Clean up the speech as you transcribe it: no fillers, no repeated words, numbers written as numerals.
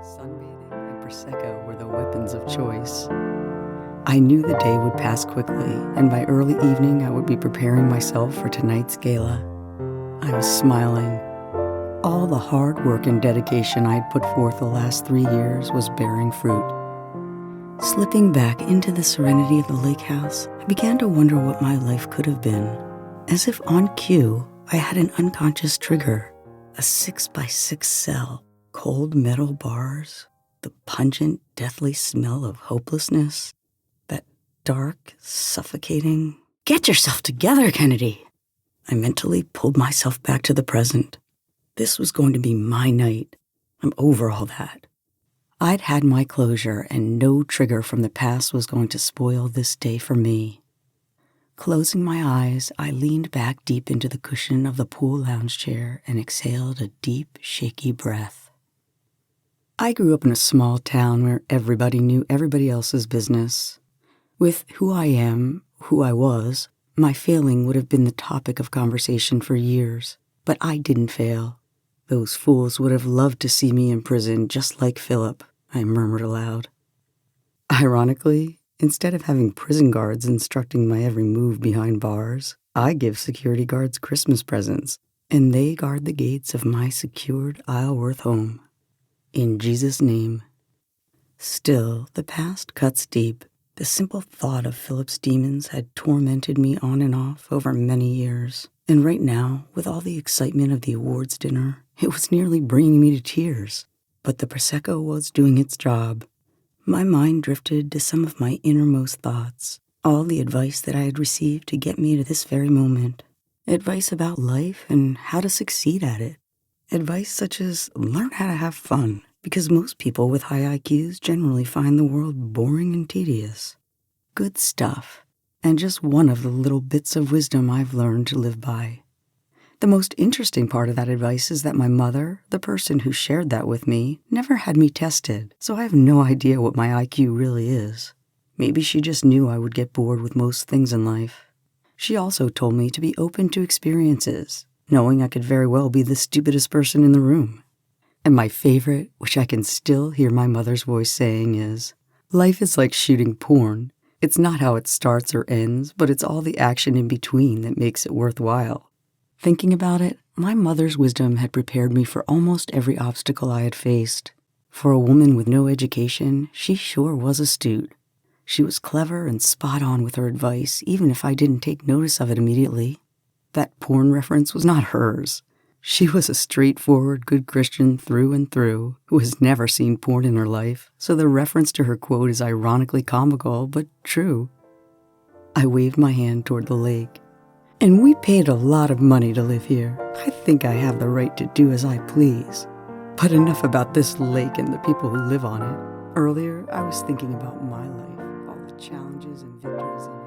Sunbathing and Prosecco were the weapons of choice. I knew the day would pass quickly, and by early evening I would be preparing myself for tonight's gala. I was smiling. All the hard work and dedication I had put forth the last 3 years was bearing fruit. Slipping back into the serenity of the lake house, I began to wonder what my life could have been. As if on cue, I had an unconscious trigger, a 6x6 cell, cold metal bars, the pungent, deathly smell of hopelessness, that dark, suffocating, "Get yourself together, Kennedy!" I mentally pulled myself back to the present. This was going to be my night. I'm over all that. I'd had my closure, and no trigger from the past was going to spoil this day for me. Closing my eyes, I leaned back deep into the cushion of the pool lounge chair and exhaled a deep, shaky breath. I grew up in a small town where everybody knew everybody else's business. With who I am, who I was, my failing would have been the topic of conversation for years. But I didn't fail. Those fools would have loved to see me in prison just like Philip, I murmured aloud. Ironically, instead of having prison guards instructing my every move behind bars, I give security guards Christmas presents, and they guard the gates of my secured Isleworth home. In Jesus' name. Still, the past cuts deep. The simple thought of Philip's demons had tormented me on and off over many years. And right now, with all the excitement of the awards dinner, it was nearly bringing me to tears. But the Prosecco was doing its job. My mind drifted to some of my innermost thoughts, all the advice that I had received to get me to this very moment. Advice about life and how to succeed at it. Advice such as learn how to have fun, because most people with high IQs generally find the world boring and tedious. Good stuff, and just one of the little bits of wisdom I've learned to live by. The most interesting part of that advice is that my mother, the person who shared that with me, never had me tested, so I have no idea what my IQ really is. Maybe she just knew I would get bored with most things in life. She also told me to be open to experiences, knowing I could very well be the stupidest person in the room. And my favorite, which I can still hear my mother's voice saying, is, life is like shooting porn. It's not how it starts or ends, but it's all the action in between that makes it worthwhile. Thinking about it, my mother's wisdom had prepared me for almost every obstacle I had faced. For a woman with no education, she sure was astute. She was clever and spot on with her advice, even if I didn't take notice of it immediately. That porn reference was not hers. She was a straightforward, good Christian through and through, who has never seen porn in her life, so the reference to her quote is ironically comical, but true. I waved my hand toward the lake. And we paid a lot of money to live here. I think I have the right to do as I please. But enough about this lake and the people who live on it. Earlier, I was thinking about my life, all the challenges and victories in